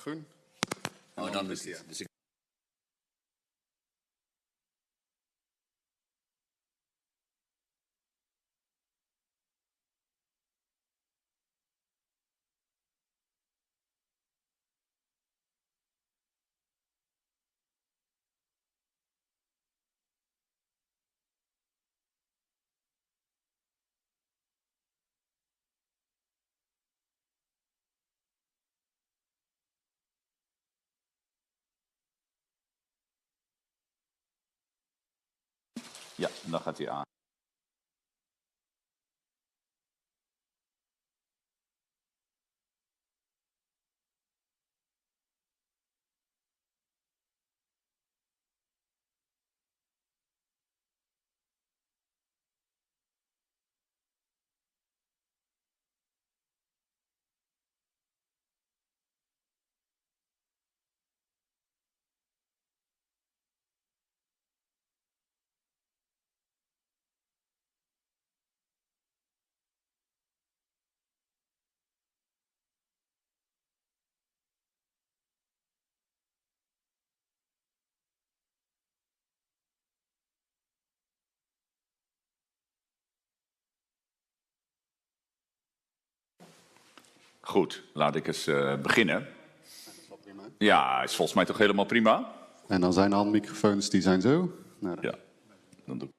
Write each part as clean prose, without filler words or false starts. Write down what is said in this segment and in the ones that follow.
groen. Oh, dan is het. Dus Ja, dan gaat hij aan. Goed, laat ik eens beginnen. Ja, is volgens mij toch helemaal prima? En dan zijn de handmicrofoons, die zijn zo. Nou, Ja, dan doe ik.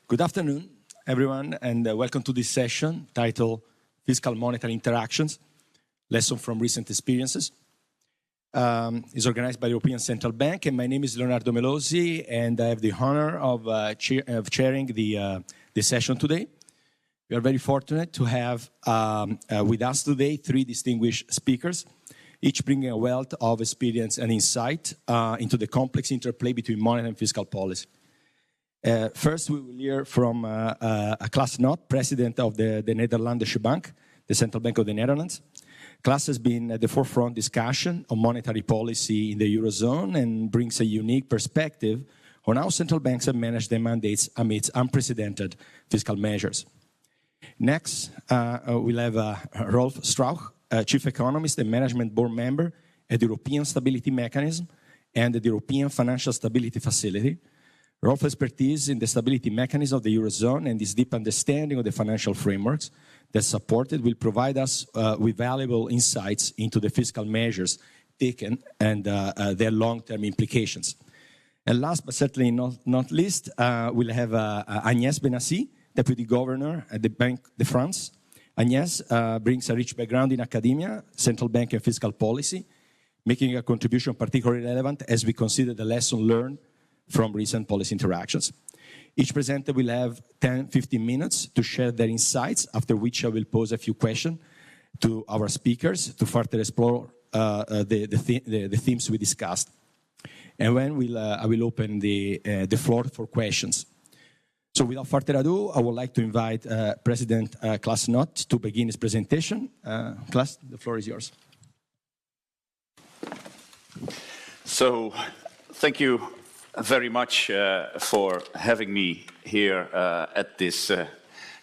Good afternoon, everyone, and welcome to this session titled Fiscal-Monetary Interactions, Lesson from Recent Experiences. It's organized by the European Central Bank, and my name is Leonardo Melosi, and I have the honor of chairing the session today. We are very fortunate to have with us today 3 distinguished speakers, each bringing a wealth of experience and insight into the complex interplay between monetary and fiscal policy. First, we will hear from Klaas Knot, president of the Nederlandse Bank, the Central Bank of the Netherlands. Klaas has been at the forefront discussion on monetary policy in the Eurozone and brings a unique perspective on how central banks have managed their mandates amidst unprecedented fiscal measures. Next, we'll have Rolf Strauch, chief economist and management board member at the European Stability Mechanism and the European Financial Stability Facility. Rolf's expertise in the stability mechanism of the Eurozone and his deep understanding of the financial frameworks that support it will provide us with valuable insights into the fiscal measures taken and their long-term implications. And last but certainly not least, we'll have Agnès Benassi, Deputy Governor at the Banque de France. Agnès brings a rich background in academia, central bank and fiscal policy, making a contribution particularly relevant as we consider the lesson learned from recent policy interactions. Each presenter will have 10-15 minutes to share their insights, after which I will pose a few questions to our speakers to further explore the themes we discussed. And then I will open the floor for questions. So without further ado, I would like to invite President Klaas Knot to begin his presentation. Klaas, the floor is yours. So, thank you very much for having me here at this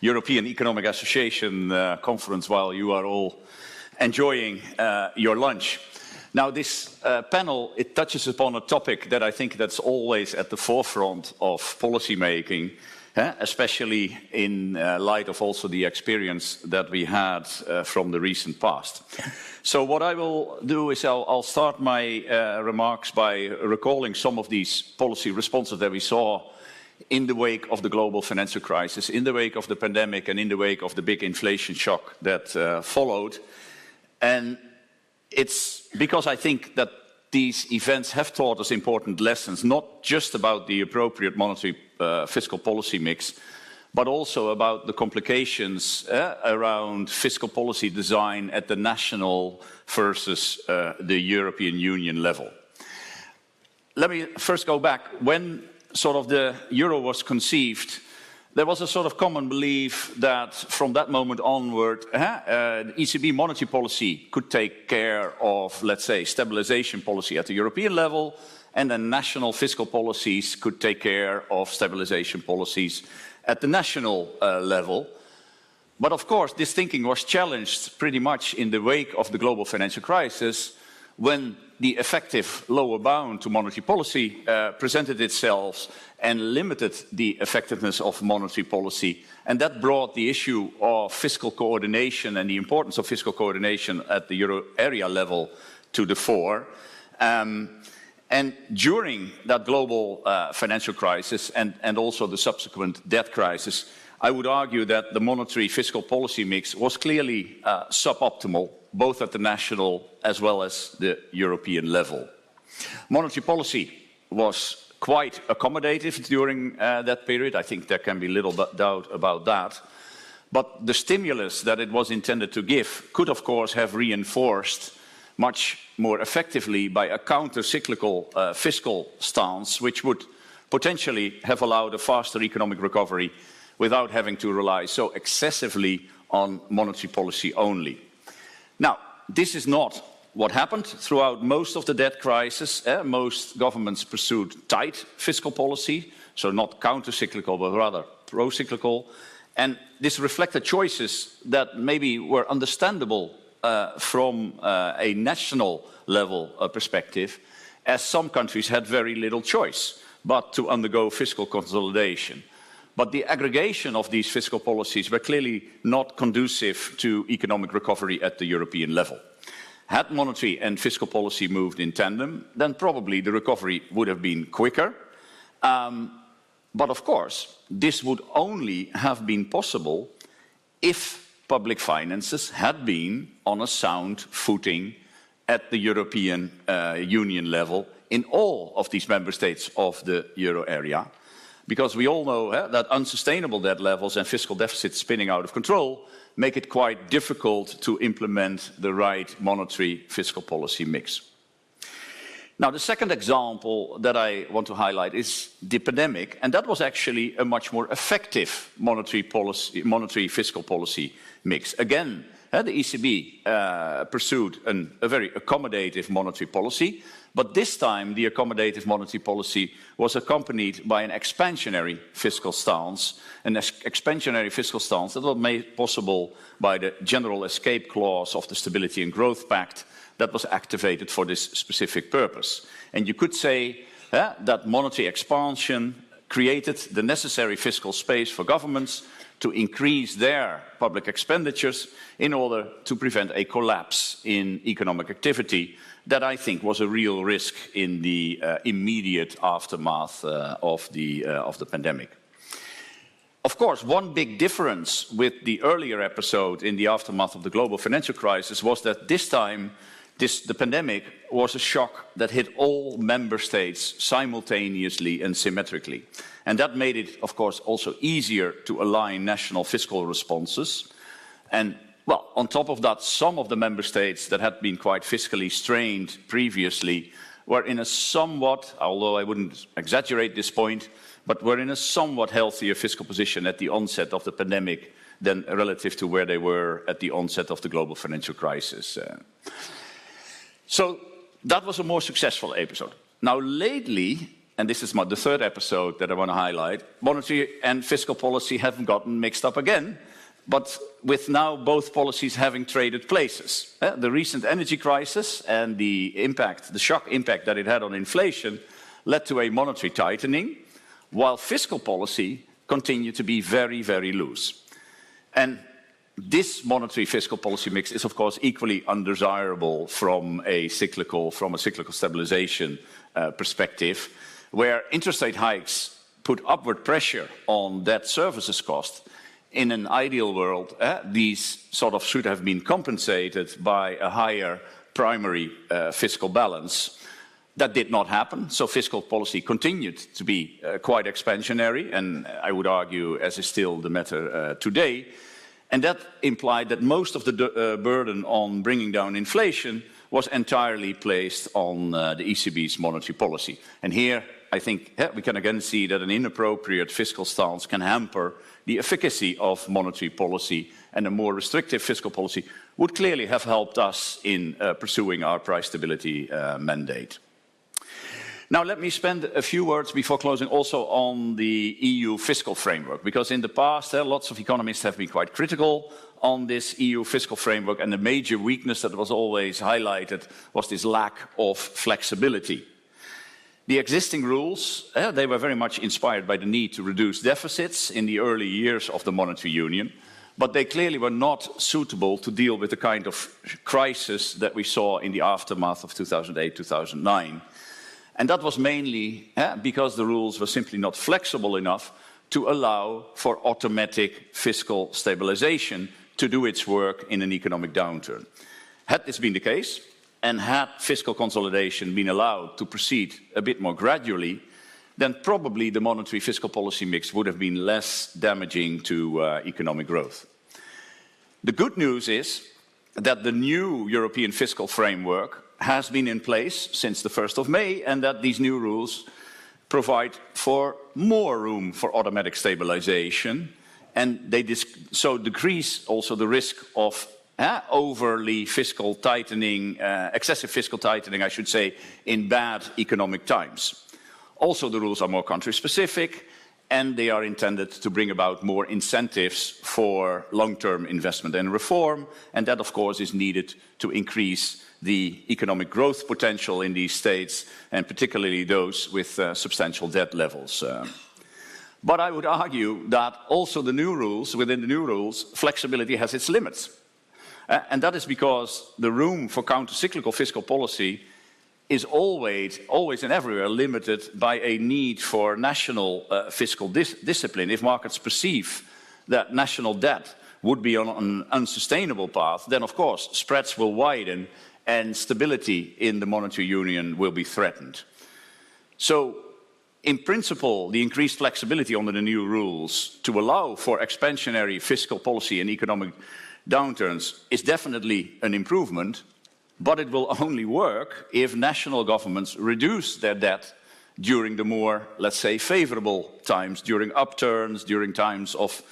European Economic Association conference while you are all enjoying your lunch. Now, this panel, it touches upon a topic that I think that's always at the forefront of policy making, especially in light of also the experience that we had from the recent past. So what I will do is I'll start my remarks by recalling some of these policy responses that we saw in the wake of the global financial crisis, in the wake of the pandemic, and in the wake of the big inflation shock that followed. And it's because I think that these events have taught us important lessons, not just about the appropriate monetary fiscal policy mix, but also about the complications around fiscal policy design at the national versus the European Union level. Let me first go back. When sort of the euro was conceived, there was a sort of common belief that from that moment onward, the ECB monetary policy could take care of, let's say, stabilization policy at the European level, and then national fiscal policies could take care of stabilization policies at the national level. But of course, this thinking was challenged pretty much in the wake of the global financial crisis, when the effective lower bound to monetary policy presented itself and limited the effectiveness of monetary policy. And that brought the issue of fiscal coordination and the importance of fiscal coordination at the euro area level to the fore. And during that global financial crisis and also the subsequent debt crisis, I would argue that the monetary fiscal policy mix was clearly suboptimal, both at the national as well as the European level. Monetary policy was quite accommodative during that period. I think there can be little doubt about that. But the stimulus that it was intended to give could, of course, have reinforced much more effectively by a counter-cyclical fiscal stance, which would potentially have allowed a faster economic recovery without having to rely so excessively on monetary policy only. Now, this is not what happened throughout most of the debt crisis. Most governments pursued tight fiscal policy, so not counter-cyclical, but rather pro-cyclical. And this reflected choices that maybe were understandable from a national level perspective, as some countries had very little choice but to undergo fiscal consolidation. But the aggregation of these fiscal policies were clearly not conducive to economic recovery at the European level. Had monetary and fiscal policy moved in tandem, then probably the recovery would have been quicker. But of course, this would only have been possible if public finances had been on a sound footing at the European Union level in all of these member states of the euro area. Because we all know that unsustainable debt levels and fiscal deficits spinning out of control make it quite difficult to implement the right monetary fiscal policy mix. Now, the second example that I want to highlight is the pandemic, and that was actually a much more effective monetary fiscal policy mix. Again, the ECB pursued a very accommodative monetary policy, but this time the accommodative monetary policy was accompanied by an expansionary fiscal stance, that was made possible by the general escape clause of the Stability and Growth Pact that was activated for this specific purpose. And you could say that monetary expansion created the necessary fiscal space for governments to increase their public expenditures in order to prevent a collapse in economic activity that I think was a real risk in the immediate aftermath of the pandemic. Of course, one big difference with the earlier episode in the aftermath of the global financial crisis was that this time the pandemic was a shock that hit all member states simultaneously and symmetrically. And that made it, of course, also easier to align national fiscal responses. And, well, on top of that, some of the member states that had been quite fiscally strained previously were in a somewhat, although I wouldn't exaggerate this point, but were in a somewhat healthier fiscal position at the onset of the pandemic than relative to where they were at the onset of the global financial crisis. So that was a more successful episode. Now lately, and this is the third episode that I want to highlight, monetary and fiscal policy haven't gotten mixed up again, but with now both policies having traded places. The recent energy crisis and the shock impact that it had on inflation led to a monetary tightening, while fiscal policy continued to be very, very loose. And this monetary fiscal policy mix is, of course, equally undesirable from a cyclical stabilization perspective, where interest rate hikes put upward pressure on debt services cost. In an ideal world, these sort of should have been compensated by a higher primary fiscal balance. That did not happen, so fiscal policy continued to be quite expansionary, and I would argue, as is still the matter today. And that implied that most of the burden on bringing down inflation was entirely placed on the ECB's monetary policy. And here, I think we can again see that an inappropriate fiscal stance can hamper the efficacy of monetary policy, and a more restrictive fiscal policy would clearly have helped us in pursuing our price stability mandate. Now, let me spend a few words before closing also on the EU fiscal framework, because in the past, lots of economists have been quite critical on this EU fiscal framework, and the major weakness that was always highlighted was this lack of flexibility. The existing rules, they were very much inspired by the need to reduce deficits in the early years of the monetary union, but they clearly were not suitable to deal with the kind of crisis that we saw in the aftermath of 2008-2009. And that was mainly because the rules were simply not flexible enough to allow for automatic fiscal stabilization to do its work in an economic downturn. Had this been the case, and had fiscal consolidation been allowed to proceed a bit more gradually, then probably the monetary fiscal policy mix would have been less damaging to economic growth. The good news is that the new European fiscal framework has been in place since the 1st of May, and that these new rules provide for more room for automatic stabilization, and they so decrease also the risk of overly fiscal tightening, excessive fiscal tightening, I should say, in bad economic times. Also, the rules are more country-specific, and they are intended to bring about more incentives for long-term investment and reform, and that, of course, is needed to increase the economic growth potential in these states, and particularly those with substantial debt levels. But I would argue that also within the new rules, flexibility has its limits. And that is because the room for counter-cyclical fiscal policy is always and everywhere limited by a need for national fiscal discipline. If markets perceive that national debt would be on an unsustainable path, then of course spreads will widen and stability in the monetary union will be threatened. So, in principle, the increased flexibility under the new rules to allow for expansionary fiscal policy and economic downturns is definitely an improvement, but it will only work if national governments reduce their debt during the more, let's say, favorable times, during upturns, during times of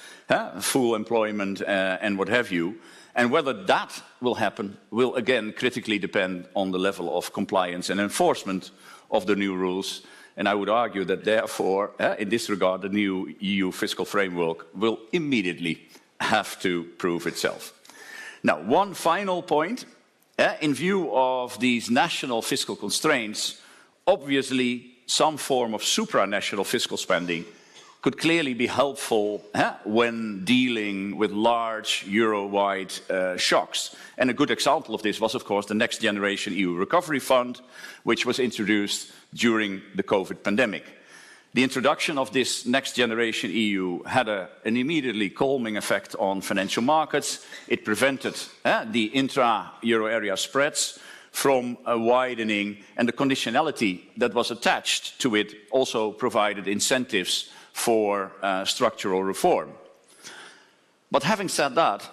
full employment and what have you. And whether that will happen will again critically depend on the level of compliance and enforcement of the new rules. And I would argue that therefore, in this regard, the new EU fiscal framework will immediately have to prove itself. Now, one final point. In view of these national fiscal constraints, obviously some form of supranational fiscal spending could clearly be helpful when dealing with large euro-wide shocks. And a good example of this was, of course, the Next Generation EU Recovery Fund, which was introduced during the COVID pandemic. The introduction of this Next Generation EU had an immediately calming effect on financial markets. It prevented the intra-euro area spreads from widening, and the conditionality that was attached to it also provided incentives for structural reform. But having said that,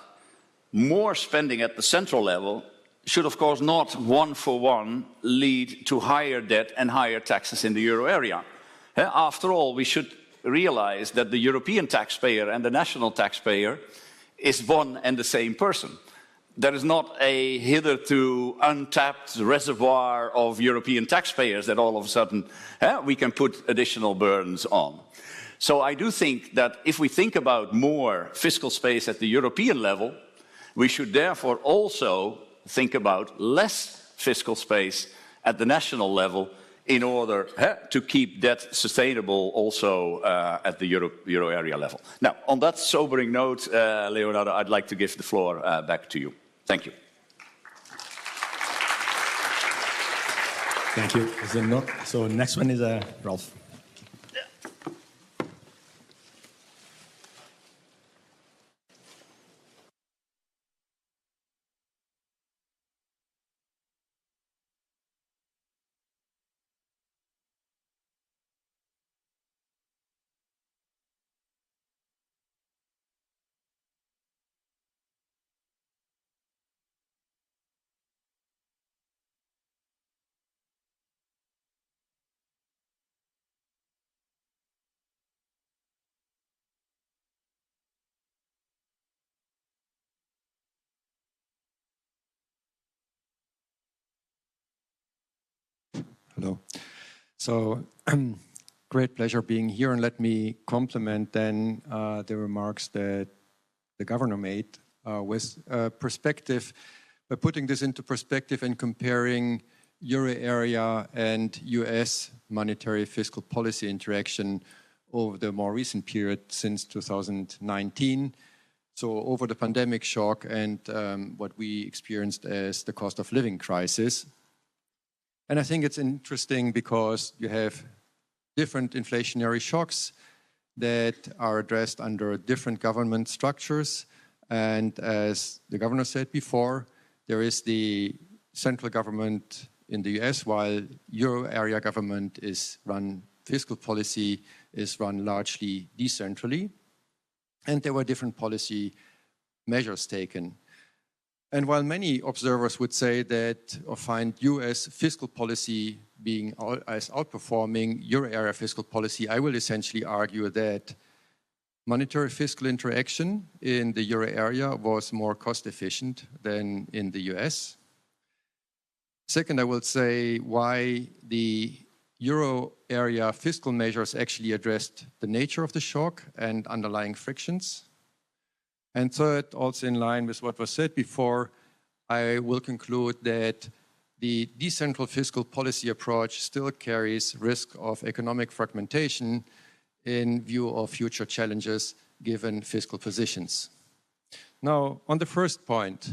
more spending at the central level should of course not one-for-one lead to higher debt and higher taxes in the euro area. After all, we should realize that the European taxpayer and the national taxpayer is one and the same person. There is not a hitherto untapped reservoir of European taxpayers that all of a sudden we can put additional burdens on. So I do think that if we think about more fiscal space at the European level, we should therefore also think about less fiscal space at the national level in order to keep that sustainable also at the euro area level. Now, on that sobering note, Leonardo, I'd like to give the floor back to you. Thank you. Thank you. So next one is Rolf. Hello. So, great pleasure being here, and let me complement then the remarks that the governor made with perspective, by putting this into perspective and comparing euro area and US monetary fiscal policy interaction over the more recent period since 2019. So over the pandemic shock and what we experienced as the cost of living crisis. And I think it's interesting because you have different inflationary shocks that are addressed under different government structures. And as the governor said before, there is the central government in the US, while euro area government is run, fiscal policy is run largely decentrally. And there were different policy measures taken. And while many observers would say that or find US fiscal policy being as outperforming euro area fiscal policy, I will essentially argue that monetary fiscal interaction in the euro area was more cost efficient than in the US. Second, I will say why the euro area fiscal measures actually addressed the nature of the shock and underlying frictions. And third, also in line with what was said before, I will conclude that the decentral fiscal policy approach still carries risk of economic fragmentation in view of future challenges given fiscal positions. Now, on the first point,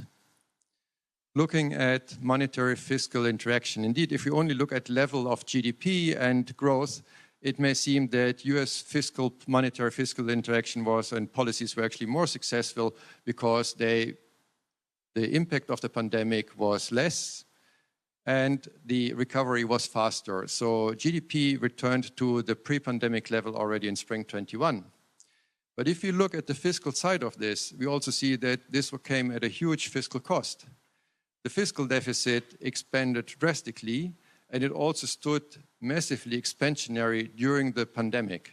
looking at monetary fiscal interaction. Indeed, if you only look at level of GDP and growth, it may seem that US monetary fiscal interaction and policies were actually more successful because the impact of the pandemic was less and the recovery was faster. So GDP returned to the pre-pandemic level already in spring 21. But if you look at the fiscal side of this, we also see that this came at a huge fiscal cost. The fiscal deficit expanded drastically, and it also stood massively expansionary during the pandemic.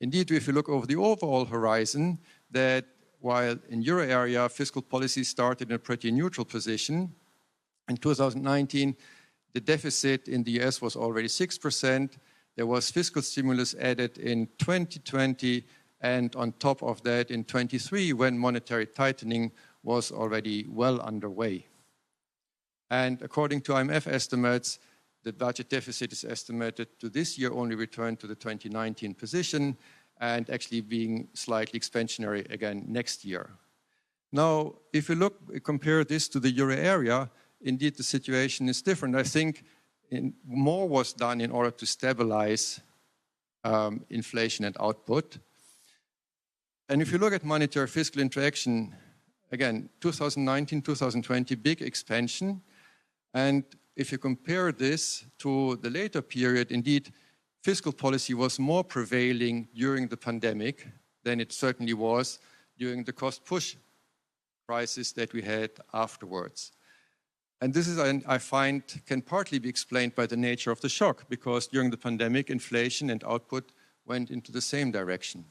Indeed, if you look over the overall horizon, that while in euro area fiscal policy started in a pretty neutral position, in 2019 the deficit in the US was already 6%. There was fiscal stimulus added in 2020, and on top of that in 23 when monetary tightening was already well underway. And according to IMF estimates, the budget deficit is estimated to this year only return to the 2019 position and actually being slightly expansionary again next year. Now, if you compare this to the euro area, indeed the situation is different. I think more was done in order to stabilize inflation and output. And if you look at monetary fiscal interaction, again, 2019, 2020, big expansion. And if you compare this to the later period, indeed, fiscal policy was more prevailing during the pandemic than it certainly was during the cost push crisis that we had afterwards. And this is, I find, can partly be explained by the nature of the shock, because during the pandemic, inflation and output went into the same direction.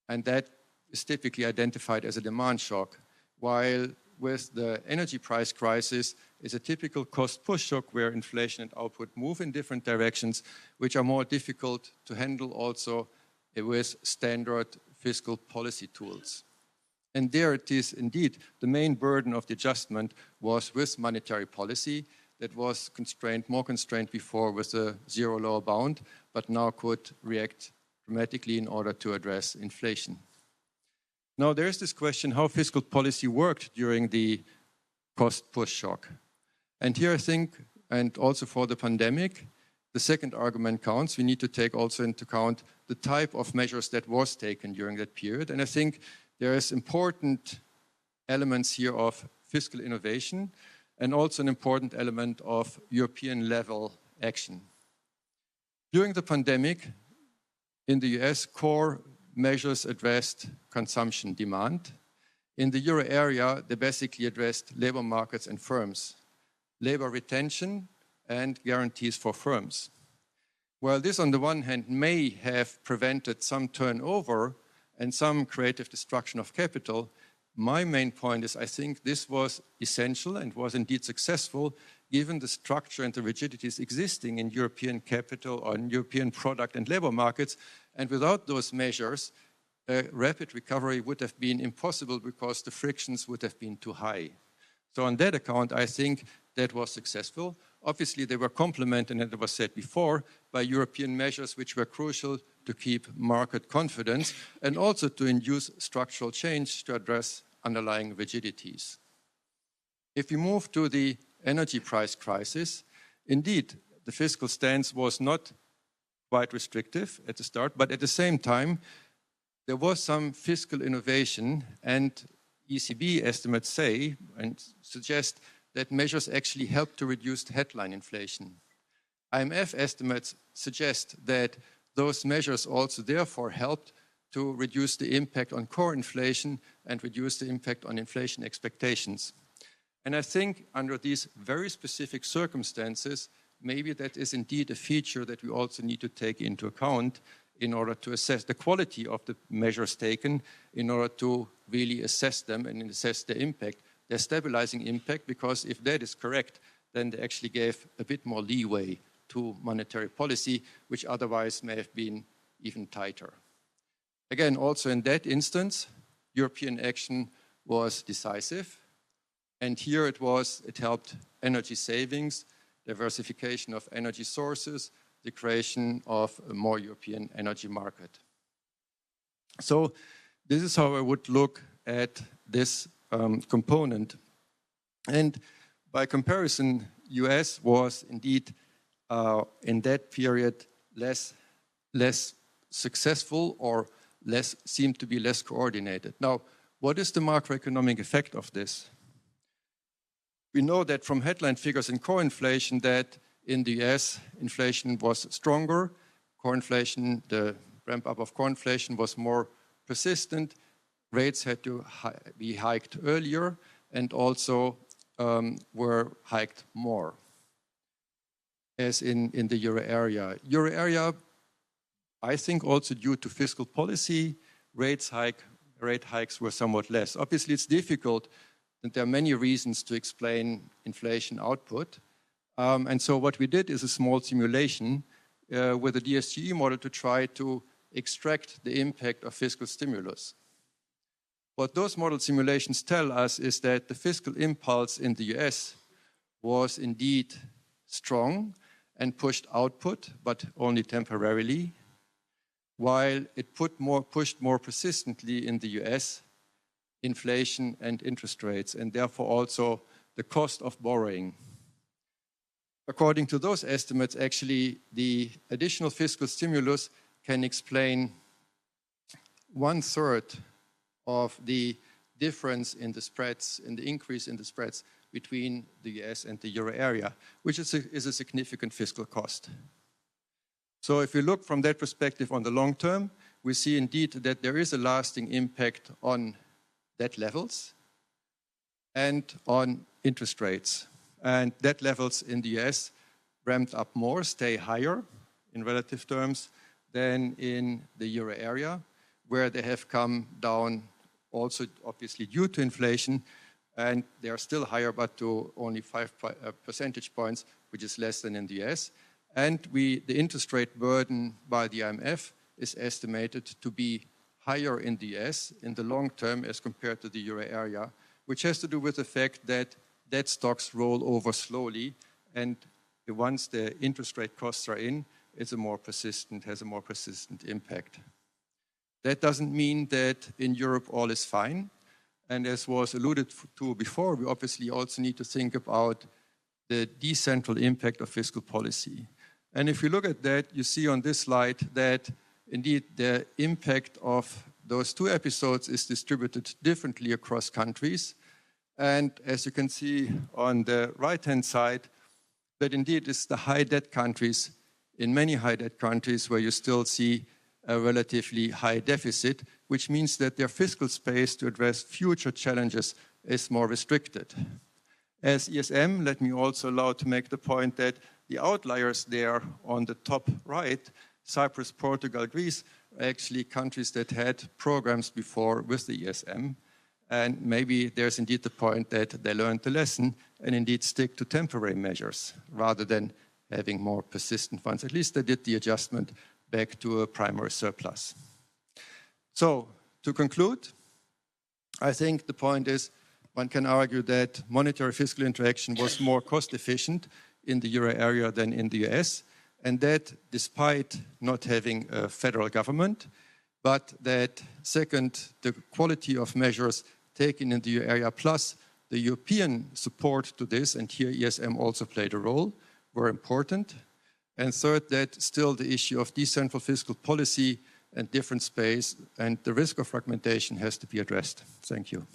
And that is typically identified as a demand shock, while with the energy price crisis is a typical cost push shock where inflation and output move in different directions, which are more difficult to handle also with standard fiscal policy tools. And there it is indeed, the main burden of the adjustment was with monetary policy that was more constrained before with a zero lower bound, but now could react dramatically in order to address inflation. Now there's this question how fiscal policy worked during the cost push shock. And here I think, and also for the pandemic, the second argument counts. We need to take also into account the type of measures that was taken during that period. And I think there is important elements here of fiscal innovation and also an important element of European level action. During the pandemic in the US, core measures addressed consumption demand. In the euro area, they basically addressed labor markets and firms, labor retention and guarantees for firms. While this on the one hand may have prevented some turnover and some creative destruction of capital, my main point is I think this was essential and was indeed successful given the structure and the rigidities existing in European capital or in European product and labor markets. And without those measures, a rapid recovery would have been impossible because the frictions would have been too high. So on that account, I think that was successful. Obviously, they were complemented, and it was said before, by European measures which were crucial to keep market confidence and also to induce structural change to address underlying rigidities. If we move to the energy price crisis, indeed, the fiscal stance was not quite restrictive at the start, but at the same time, there was some fiscal innovation, and ECB estimates say and suggest that measures actually helped to reduce headline inflation. IMF estimates suggest that those measures also therefore helped to reduce the impact on core inflation and reduce the impact on inflation expectations. And I think under these very specific circumstances, maybe that is indeed a feature that we also need to take into account in order to assess the quality of the measures taken, in order to really assess them and assess the impact, their stabilizing impact, because if that is correct, then they actually gave a bit more leeway to monetary policy, which otherwise may have been even tighter. Again, also in that instance, European action was decisive. And here it helped energy savings, diversification of energy sources, the creation of a more European energy market. So this is how I would look at this component. And by comparison, US was indeed in that period less successful or seemed to be less coordinated. Now, what is the macroeconomic effect of this? We know that from headline figures in core inflation that in the US, inflation was stronger. Core inflation, the ramp up of core inflation was more persistent. Rates had to be hiked earlier and also were hiked more, as in the euro area. Euro area, I think also due to fiscal policy, rate hikes were somewhat less. Obviously, it's difficult, and there are many reasons to explain inflation output. And so what we did is a small simulation with a DSGE model to try to extract the impact of fiscal stimulus. What those model simulations tell us is that the fiscal impulse in the US was indeed strong and pushed output, but only temporarily, while it pushed more persistently in the US inflation and interest rates, and therefore also the cost of borrowing. According to those estimates, actually, the additional fiscal stimulus can explain 1/3 of the difference in the spreads, in the increase in the spreads between the US and the euro area, which is a significant fiscal cost. So if we look from that perspective on the long term, we see indeed that there is a lasting impact on debt levels and on interest rates. And debt levels in the US ramped up more, stay higher in relative terms than in the euro area, where they have come down also obviously due to inflation, and they are still higher, but to only 5 percentage points, which is less than in the US. And the interest rate burden by the IMF is estimated to be higher in the US in the long term as compared to the euro area, which has to do with the fact that debt stocks roll over slowly, and once the interest rate costs are in, has a more persistent impact. That doesn't mean that in Europe all is fine. And as was alluded to before, we obviously also need to think about the decentral impact of fiscal policy. And if you look at that, you see on this slide that indeed the impact of those two episodes is distributed differently across countries. And as you can see on the right-hand side, that indeed is the high debt countries, in many high debt countries where you still see a relatively high deficit, which means that their fiscal space to address future challenges is more restricted. As ESM, let me also allow to make the point that the outliers there on the top right, Cyprus, Portugal, Greece, are actually countries that had programs before with the ESM. And maybe there's indeed the point that they learned the lesson and indeed stick to temporary measures rather than having more persistent funds. At least they did the adjustment back to a primary surplus. So, to conclude, I think the point is one can argue that monetary fiscal interaction was more cost efficient in the euro area than in the US, and that despite not having a federal government, but that second, the quality of measures taken in the euro area plus the European support to this, and here ESM also played a role, were important. And third, that still the issue of decentral fiscal policy and different space and the risk of fragmentation has to be addressed. Thank you.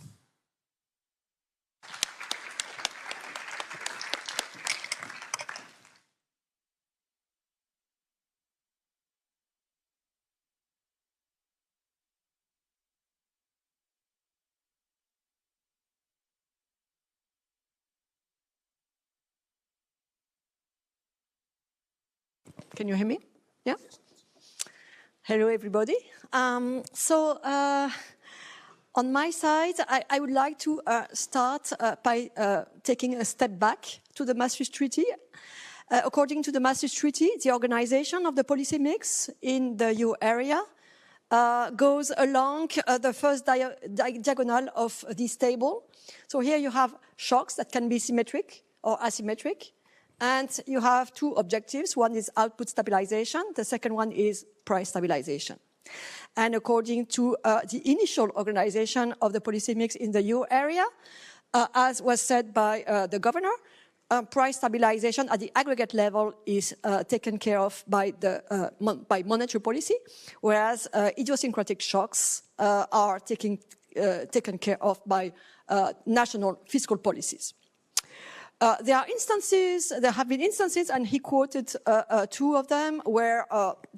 Can you hear me? Yeah? Hello, everybody. On my side, I would like to start by taking a step back to the Maastricht Treaty. According to the Maastricht Treaty, the organization of the policy mix in the euro area goes along the first diagonal of this table. So here you have shocks that can be symmetric or asymmetric. And you have two objectives. One is output stabilization. The second one is price stabilization. And according to the initial organization of the policy mix in the euro area, as was said by the governor, price stabilization at the aggregate level is taken care of by by monetary policy, whereas idiosyncratic shocks are taken care of by national fiscal policies. There have been instances, and he quoted two of them, where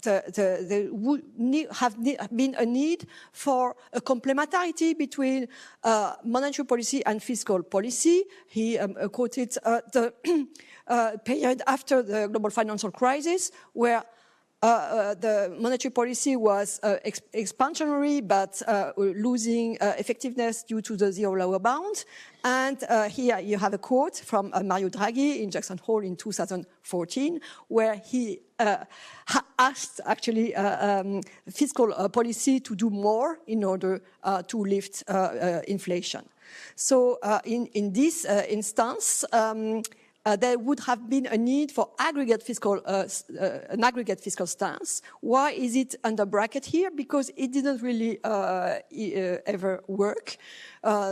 there would have been a need for a complementarity between monetary policy and fiscal policy. He quoted the period after the global financial crisis, where the monetary policy was expansionary, but losing effectiveness due to the zero lower bound. And here you have a quote from Mario Draghi in Jackson Hole in 2014, where he asked actually fiscal policy to do more in order to lift inflation. So in this instance, there would have been a need for an aggregate fiscal stance. Why is it under bracket here? Because it didn't really ever work.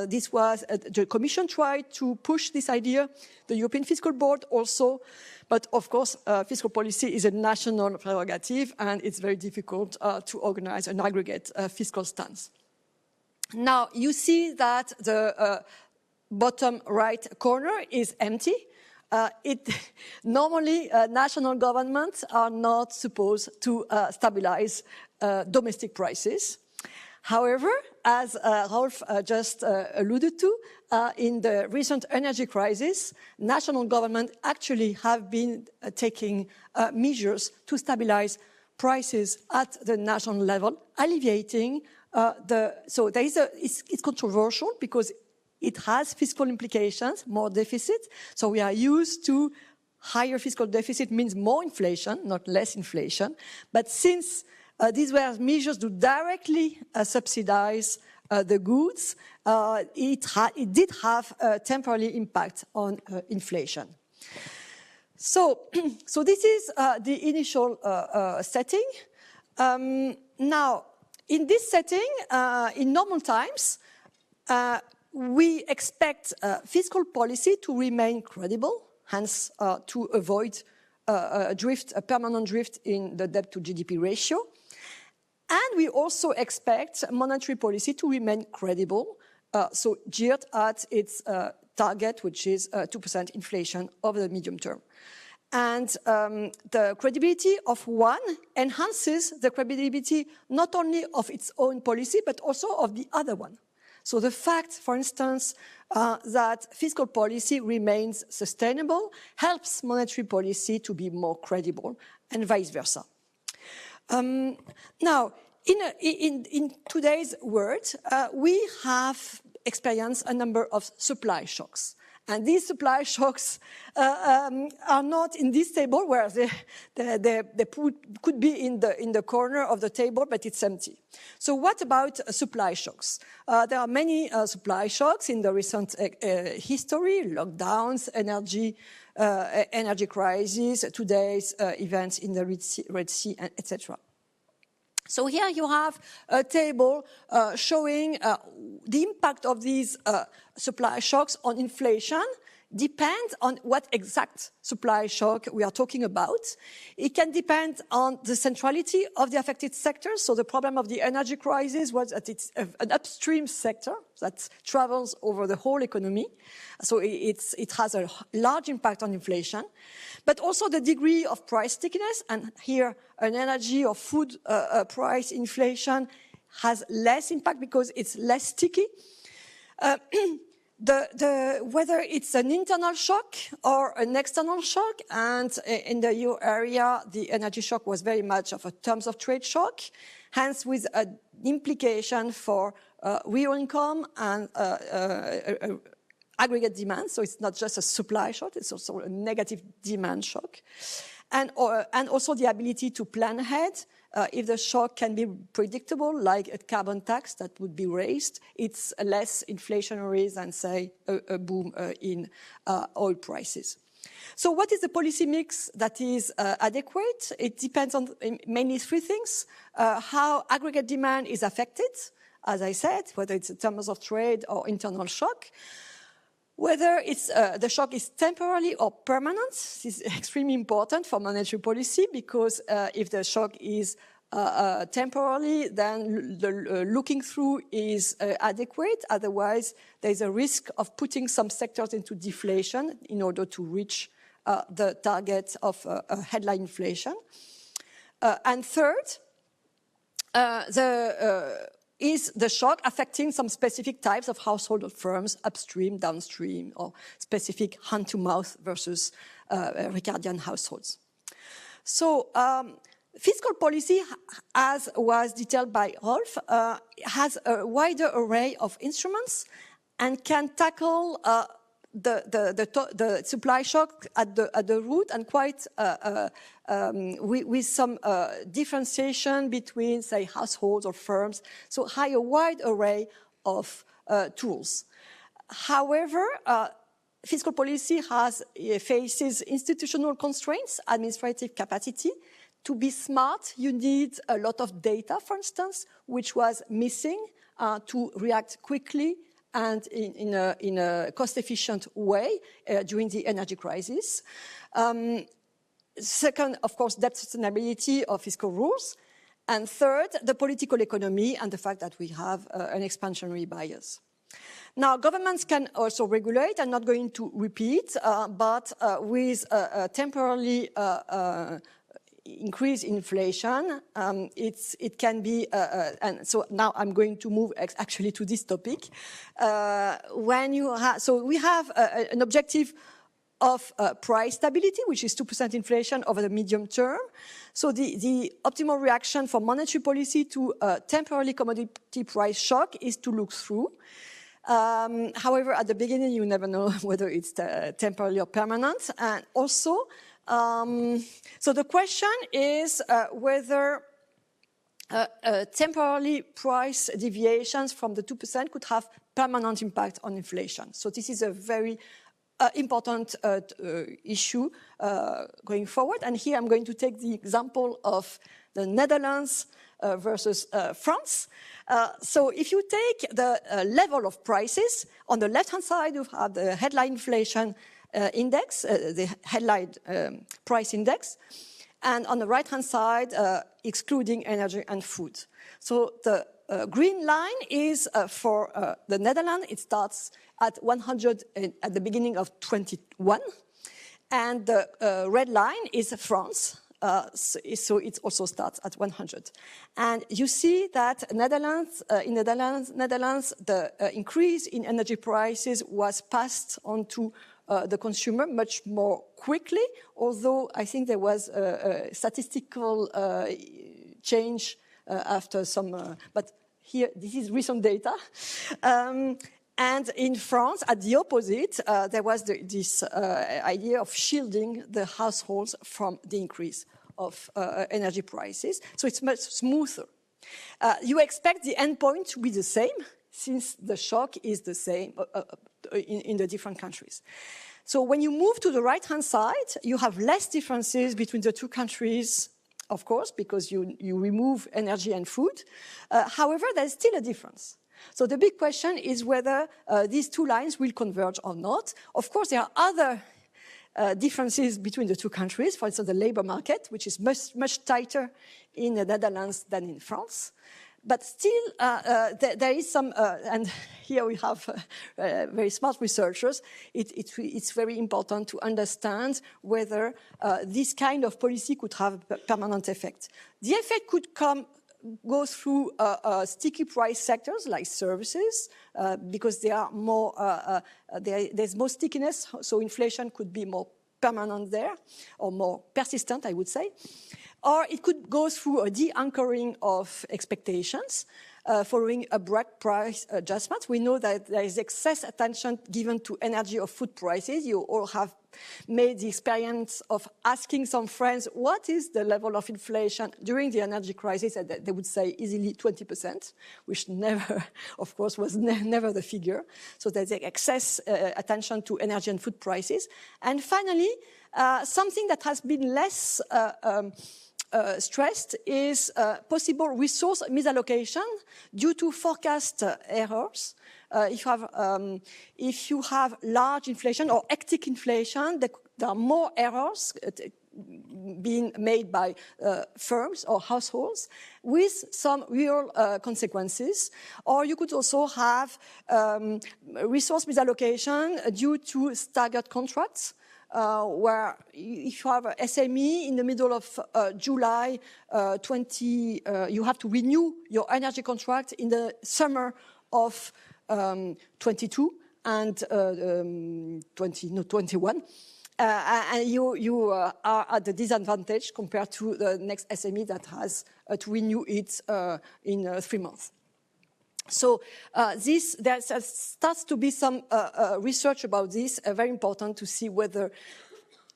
This was, the Commission tried to push this idea, the European Fiscal Board also, but of course, fiscal policy is a national prerogative, and it's very difficult to organize an aggregate fiscal stance. Now, you see that the bottom right corner is empty. Normally, national governments are not supposed to stabilize domestic prices. However, as Rolf just alluded to, in the recent energy crisis, national governments actually have been taking measures to stabilize prices at the national level, alleviating so there is it's controversial because it has fiscal implications, more deficit. So we are used to higher fiscal deficit means more inflation, not less inflation. But since these were measures to directly subsidize the goods, it did have a temporary impact on inflation. So this is the initial setting. Now, in this setting, in normal times, we expect fiscal policy to remain credible, hence to avoid a permanent drift in the debt to GDP ratio. And we also expect monetary policy to remain credible, so geared at its target, which is 2% inflation over the medium term. And the credibility of one enhances the credibility not only of its own policy, but also of the other one. So the fact, for instance, that fiscal policy remains sustainable helps monetary policy to be more credible, and vice versa. Now, in today's world, we have experienced a number of supply shocks. And these supply shocks are not in this table, where they could be in the corner of the table, but it's empty. So what about supply shocks? There are many supply shocks in the recent history: lockdowns, energy crisis, today's events in the Red Sea, etc. So here you have a table showing the impact of these supply shocks on inflation. Depends on what exact supply shock we are talking about. It can depend on the centrality of the affected sectors. So the problem of the energy crisis was that it's an upstream sector that travels over the whole economy. So it has a large impact on inflation. But also the degree of price stickiness, and here an energy or food price inflation has less impact because it's less sticky. Whether it's an internal shock or an external shock, and in the euro area, the energy shock was very much of a terms of trade shock, hence with an implication for real income and aggregate demand. So it's not just a supply shock, it's also a negative demand shock. And also the ability to plan ahead. If the shock can be predictable, like a carbon tax that would be raised, it's less inflationary than, say, a boom in oil prices. So what is the policy mix that is adequate? It depends on mainly three things. How aggregate demand is affected, as I said, whether it's in terms of trade or internal shock. Whether it's, the shock is temporary or permanent, this is extremely important for monetary policy, because if the shock is temporarily, then the looking through is adequate. Otherwise, there's a risk of putting some sectors into deflation in order to reach the target of headline inflation. And third, is the shock affecting some specific types of household or firms, upstream, downstream, or specific hand-to-mouth versus Ricardian households. So fiscal policy, as was detailed by Rolf, has a wider array of instruments and can tackle the supply shock at the root, and quite with some differentiation between, say, households or firms. So a wide array of tools. However, fiscal policy faces institutional constraints, administrative capacity. To be smart, you need a lot of data, for instance, which was missing to react quickly and in a cost-efficient way during the energy crisis. Second, of course, debt sustainability of fiscal rules. And third, the political economy and the fact that we have an expansionary bias. Now, governments can also regulate. I'm not going to repeat, but with a temporarily increase in inflation, it can be, and so now I'm going to move actually to this topic. So we have an objective of price stability, which is 2% inflation over the medium term. So the optimal reaction for monetary policy to a temporary commodity price shock is to look through. However, at the beginning, you never know whether it's temporary or permanent. And also, so the question is whether temporary price deviations from the 2% could have permanent impact on inflation. So this is a very important issue going forward. And here I'm going to take the example of the Netherlands versus France. So if you take the level of prices, on the left-hand side you have the headline inflation index, the headline price index, and on the right-hand side, excluding energy and food. So the green line is for the Netherlands. It starts at 100 at the beginning of 21, and the red line is France. So it also starts at 100. And you see that in Netherlands, the increase in energy prices was passed on to the consumer much more quickly, although I think there was a statistical change after some, but here, this is recent data. And in France, at the opposite, there was this idea of shielding the households from the increase of energy prices. So it's much smoother. You expect the endpoint to be the same, since the shock is the same in the different countries. So when you move to the right-hand side, you have less differences between the two countries, of course, because you remove energy and food. However, there's still a difference. So the big question is whether these two lines will converge or not. Of course, there are other differences between the two countries. For instance, the labor market, which is much tighter in the Netherlands than in France. But still, there is some, and here we have very smart researchers. It's very important to understand whether this kind of policy could have a permanent effect. The effect could go through sticky price sectors like services, because they are more, there's more stickiness, so inflation could be more permanent there, or more persistent, I would say. Or it could go through a de-anchoring of expectations following abrupt price adjustments. We know that there is excess attention given to energy or food prices. You all have made the experience of asking some friends, what is the level of inflation during the energy crisis? And they would say easily 20%, which never, of course, was never the figure. So there's excess attention to energy and food prices. And finally, something that has been less stressed is possible resource misallocation due to forecast errors. If you have large inflation or hectic inflation, there are more errors being made by firms or households with some real consequences. Or you could also have resource misallocation due to staggered contracts, where if you have a SME in the middle of July you have to renew your energy contract in the summer of 22 and 21. And you are at a disadvantage compared to the next SME that has to renew it in 3 months. So there starts to be some research about this, very important to see whether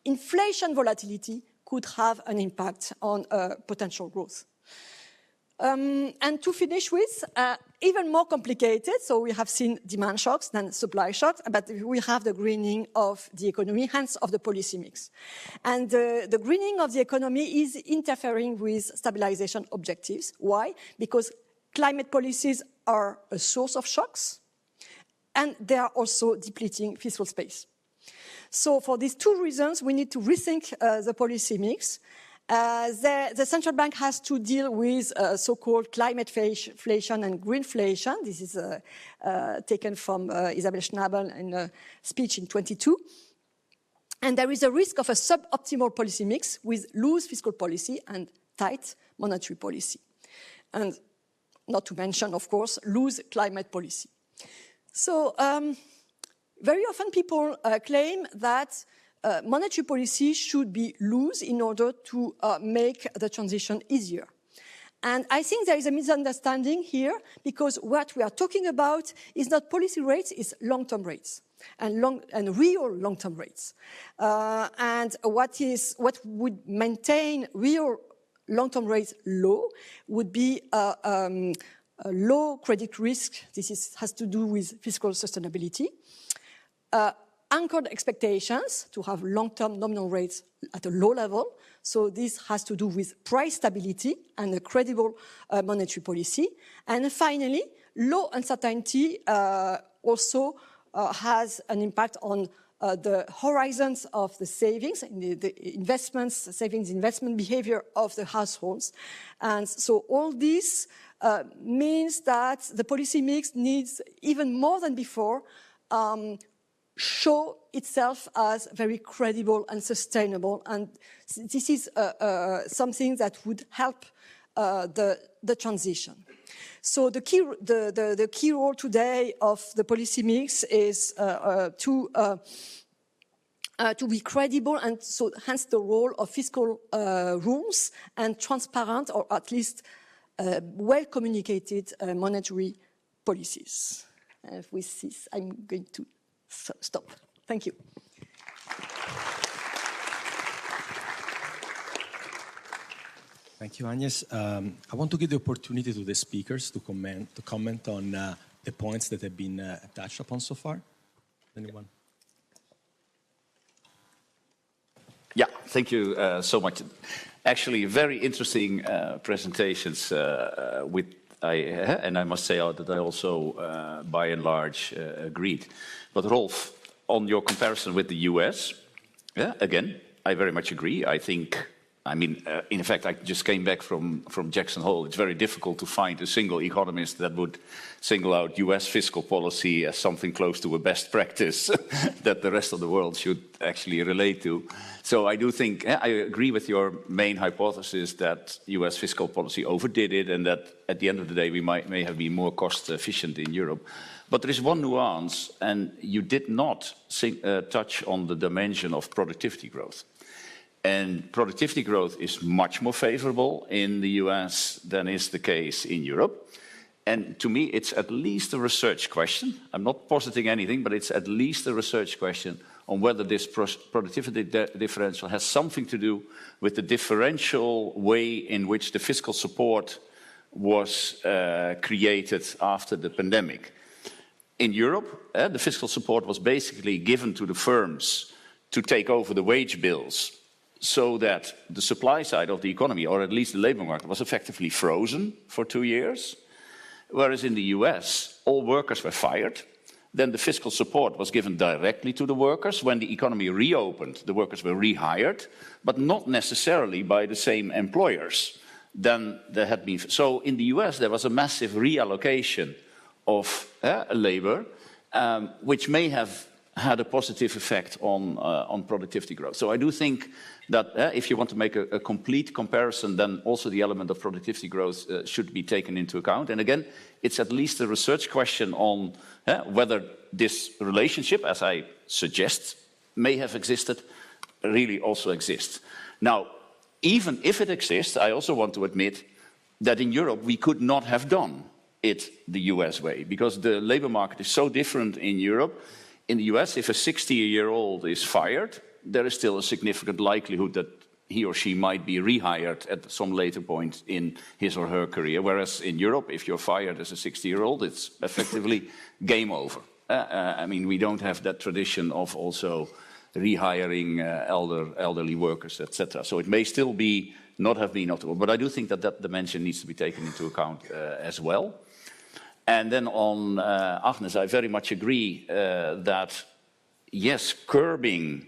inflation volatility could have an impact on potential growth. And to finish with, even more complicated, so we have seen demand shocks than supply shocks, but we have the greening of the economy, hence of the policy mix. And the greening of the economy is interfering with stabilization objectives. Why? Because climate policies are a source of shocks, and they are also depleting fiscal space. So for these two reasons, we need to rethink the policy mix. The central bank has to deal with so-called climate-inflation and greenflation. This is taken from Isabel Schnabel in a speech in 22. And there is a risk of a suboptimal policy mix with loose fiscal policy and tight monetary policy. And not to mention, of course, loose climate policy. So very often people claim that monetary policy should be loose in order to make the transition easier. And I think there is a misunderstanding here, because what we are talking about is not policy rates, it's long-term rates and real long-term rates. And what would maintain real long-term rates low would be a low credit risk. This has to do with fiscal sustainability. Anchored expectations to have long-term nominal rates at a low level. So this has to do with price stability and a credible monetary policy. And finally, low uncertainty also has an impact on the horizons of the savings, the investments, savings investment behavior of the households. And so all this means that the policy mix needs, even more than before, show itself as very credible and sustainable. And this is something that would help the transition. So the key role today of the policy mix is to be credible, and so hence the role of fiscal rules and transparent, or at least well-communicated monetary policies. With this, I'm going to stop. Thank you. Thank you, Agnes. I want to give the opportunity to the speakers to comment on the points that have been touched upon so far. Anyone? Yeah, thank you so much. Actually, very interesting presentations and I must say that I also, by and large, agreed. But Rolf, on your comparison with the US, yeah, again, I very much agree. In fact, I just came back from Jackson Hole. It's very difficult to find a single economist that would single out US fiscal policy as something close to a best practice that the rest of the world should actually relate to. So I do think, I agree with your main hypothesis that US fiscal policy overdid it, and that at the end of the day we may have been more cost efficient in Europe. But there is one nuance, and you did not touch on the dimension of productivity growth. And productivity growth is much more favorable in the US than is the case in Europe. And to me, it's at least a research question. I'm not positing anything, but it's at least a research question on whether this productivity differential has something to do with the differential way in which the fiscal support was created after the pandemic. In Europe, the fiscal support was basically given to the firms to take over the wage bills so that the supply side of the economy, or at least the labor market, was effectively frozen for 2 years. Whereas in the US, all workers were fired. Then the fiscal support was given directly to the workers. When the economy reopened, the workers were rehired, but not necessarily by the same employers than there had been. So in the US, there was a massive reallocation of labor, which may have had a positive effect on productivity growth. So I do think that if you want to make a complete comparison, then also the element of productivity growth should be taken into account. And again, it's at least a research question on whether this relationship, as I suggest, may have existed, really also exists. Now, even if it exists, I also want to admit that in Europe we could not have done it the US way, because the labor market is so different in Europe. In the US, if a 60-year-old is fired, there is still a significant likelihood that he or she might be rehired at some later point in his or her career. Whereas in Europe, if you're fired as a 60-year-old, it's effectively game over. I mean, we don't have that tradition of also rehiring elderly workers, etc. So it may still be not have been optimal. But I do think that that dimension needs to be taken into account as well. And then on Agnes, I very much agree that, yes, curbing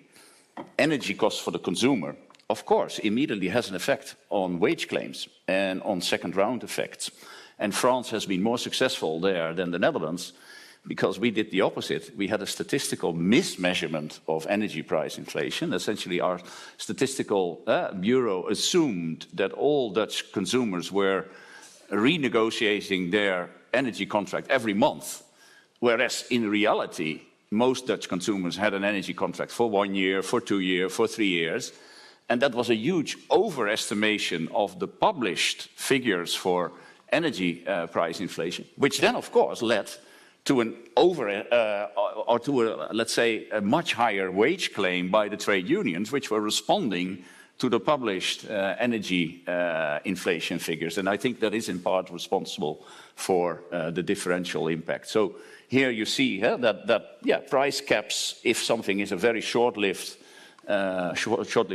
energy costs for the consumer, of course, immediately has an effect on wage claims and on second-round effects. And France has been more successful there than the Netherlands because we did the opposite. We had a statistical mismeasurement of energy price inflation. Essentially, our statistical bureau assumed that all Dutch consumers were renegotiating their energy contract every month, whereas in reality, most Dutch consumers had an energy contract for 1 year, for 2 years, for 3 years. And that was a huge overestimation of the published figures for energy price inflation, which then, of course, led to an let's say, a much higher wage claim by the trade unions, which were responding to the published energy inflation figures. And I think that is in part responsible for the differential impact. So here you see that price caps, if something is a very short-lived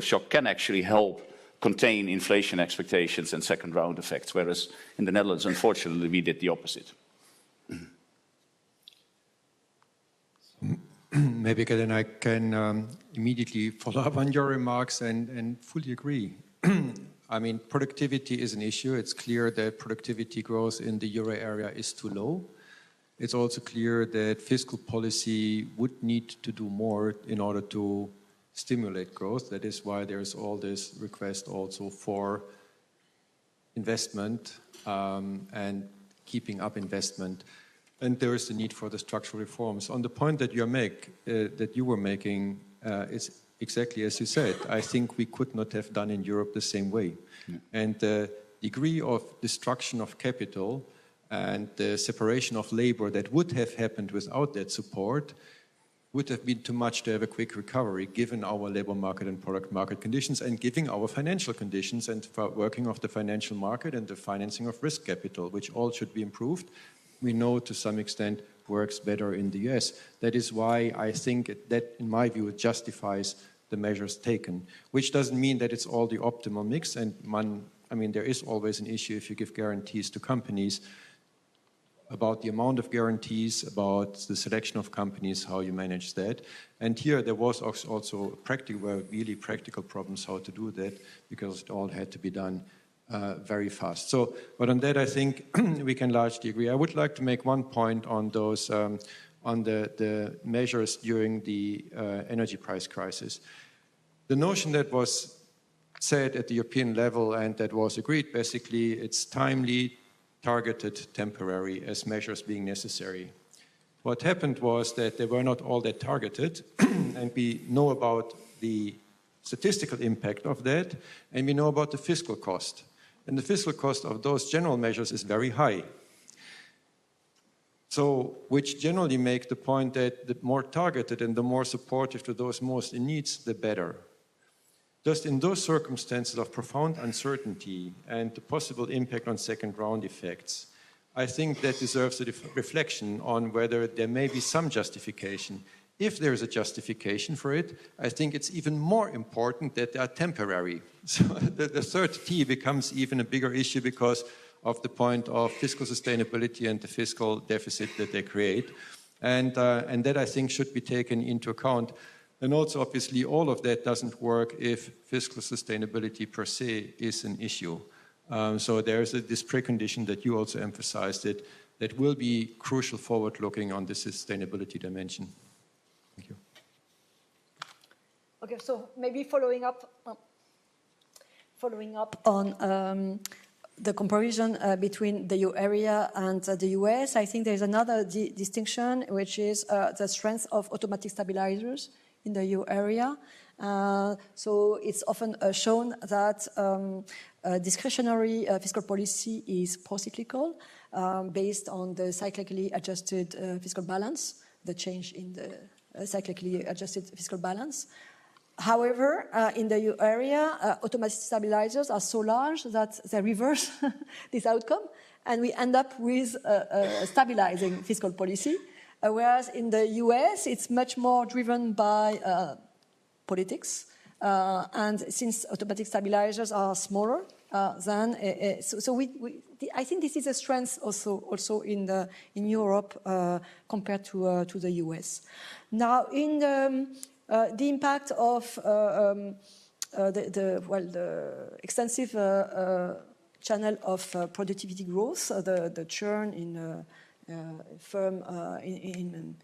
shock, can actually help contain inflation expectations and second-round effects, whereas in the Netherlands, unfortunately, we did the opposite. Maybe then I can immediately follow up on your remarks and fully agree. I mean, productivity is an issue. It's clear that productivity growth in the euro area is too low. It's also clear that fiscal policy would need to do more in order to stimulate growth. That is why there's all this request also for investment and keeping up investment. And there is the need for the structural reforms. On the point that you were making, it's exactly as you said. I think we could not have done in Europe the same way. Yeah. And the degree of destruction of capital and the separation of labor that would have happened without that support would have been too much to have a quick recovery, given our labor market and product market conditions and given our financial conditions and for working of the financial market and the financing of risk capital, which all should be improved. We know to some extent works better in the US. That is why I think that, in my view, it justifies the measures taken, which doesn't mean that it's all the optimal mix. And I mean, there is always an issue if you give guarantees to companies about the amount of guarantees, about the selection of companies, how you manage that. And here there was also really practical problems how to do that, because it all had to be done very fast. So, but on that, I think we can largely agree. I would like to make one point on those, on the measures during the energy price crisis. The notion that was said at the European level and that was agreed, basically, it's timely, targeted, temporary as measures being necessary. What happened was that they were not all that targeted, and we know about the statistical impact of that, and we know about the fiscal cost. And the fiscal cost of those general measures is very high. So, which generally make the point that the more targeted and the more supportive to those most in need, the better. Just in those circumstances of profound uncertainty and the possible impact on second round effects, I think that deserves a reflection on whether there may be some justification if there's a justification for it, I think it's even more important that they are temporary. So the third T becomes even a bigger issue because of the point of fiscal sustainability and the fiscal deficit that they create. And that, I think, should be taken into account. And also, obviously, all of that doesn't work if fiscal sustainability per se is an issue. So there's this precondition that you also emphasized that will be crucial forward-looking on the sustainability dimension. Thank you. Okay, so maybe following up on the comparison between the euro area and the US, I think there's another distinction, which is the strength of automatic stabilizers in the euro area. So it's often shown that discretionary fiscal policy is pro-cyclical based on the cyclically adjusted fiscal balance, the change in the cyclically adjusted fiscal balance. However, in the euro area, automatic stabilizers are so large that they reverse this outcome, and we end up with a stabilizing fiscal policy, whereas in the US, it's much more driven by politics, and since automatic stabilizers are smaller, I think this is a strength also in Europe compared to the US. Now, in the impact of the extensive channel of productivity growth, the churn in firm in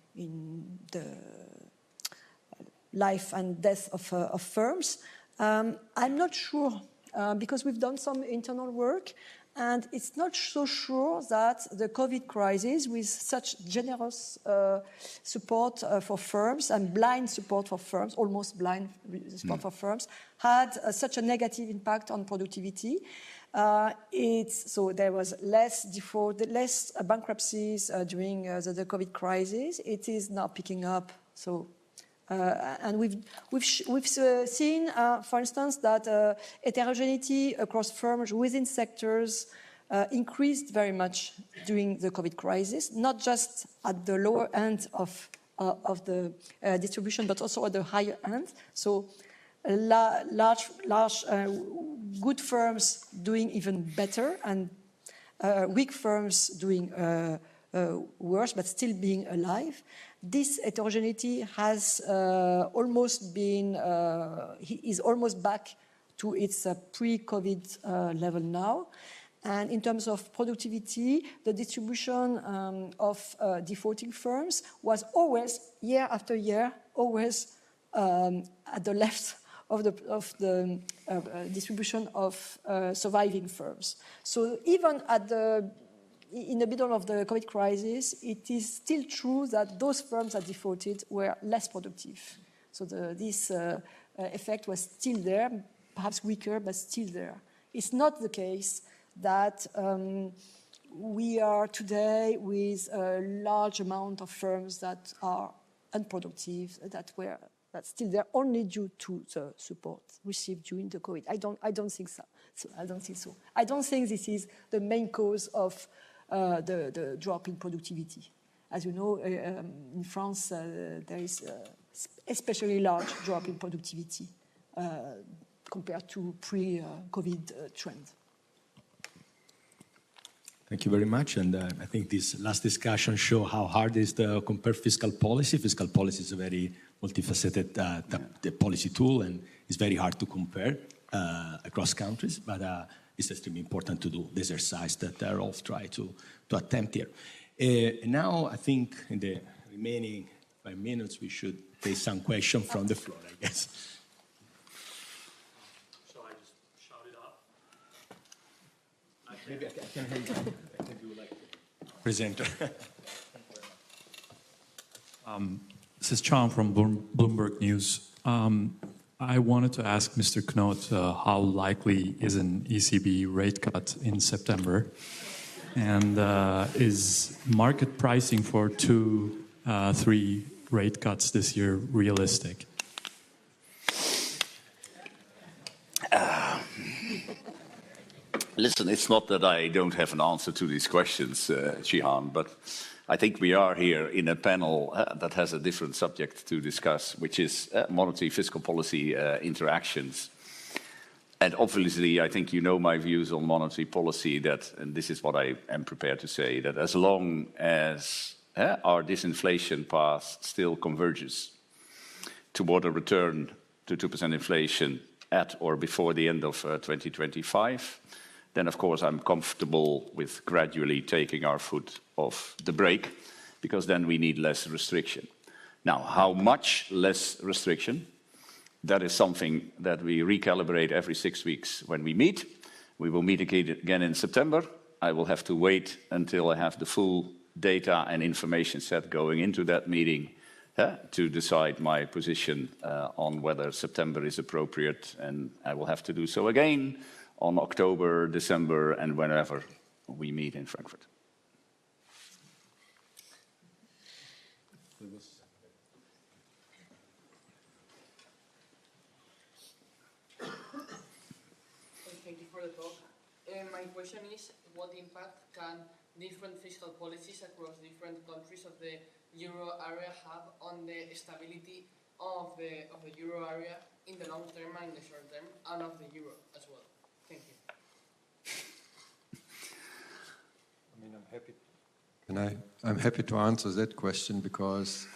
the life and death of firms, I'm not sure because we've done some internal work. And it's not so sure that the COVID crisis, with such generous support for firms and blind support for firms, almost blind support for firms, had such a negative impact on productivity. So there was less default, less bankruptcies during the COVID crisis. It is now picking up. So. And we've seen, for instance, that heterogeneity across firms within sectors increased very much during the COVID crisis, not just at the lower end of the distribution, but also at the higher end. So large, good firms doing even better, and weak firms doing worse, but still being alive. This heterogeneity has is almost back to its pre-COVID level now. And in terms of productivity, the distribution of defaulting firms was always, year after year, always at the left of the distribution of surviving firms. So even in the middle of the COVID crisis, it is still true that those firms that defaulted were less productive. So this effect was still there, perhaps weaker, but still there. It's not the case that we are today with a large amount of firms that are unproductive, that's still there only due to the support received during the COVID. I don't think so. I don't think so. I don't think this is the main cause of the drop in productivity. As you know, in France, there is especially large drop in productivity compared to pre-COVID trend. Thank you very much. And I think this last discussion shows how hard it is to compare fiscal policy. Fiscal policy is a very multifaceted policy tool, and it's very hard to compare across countries. But it's extremely important to do the exercise that Rolf tried to attempt here. Now, I think in the remaining 5 minutes, we should take some questions from the floor, I guess. Shall I just shout it up? Maybe I can hear you. I can do like presenter. This is Chan from Bloomberg News. I wanted to ask Mr. Knot how likely is an ECB rate cut in September? And is market pricing for 2-3 rate cuts this year realistic? Listen, it's not that I don't have an answer to these questions, Jihan, but I think we are here in a panel that has a different subject to discuss, which is monetary fiscal policy interactions. And obviously, I think you know my views on monetary policy, that, and this is what I am prepared to say, that as long as our disinflation path still converges toward a return to 2% inflation at or before the end of 2025, then of course I'm comfortable with gradually taking our foot off the brake, because then we need less restriction. Now, how much less restriction? That is something that we recalibrate every 6 weeks when we meet. We will meet again in September. I will have to wait until I have the full data and information set going into that meeting to decide my position on whether September is appropriate, and I will have to do so again on October, December, and whenever we meet in Frankfurt. Thank you for the talk. My question is, what impact can different fiscal policies across different countries of the euro area have on the stability of the euro area in the long term and in the short term, and of the euro as well? Thank you. I'm happy to answer that question, because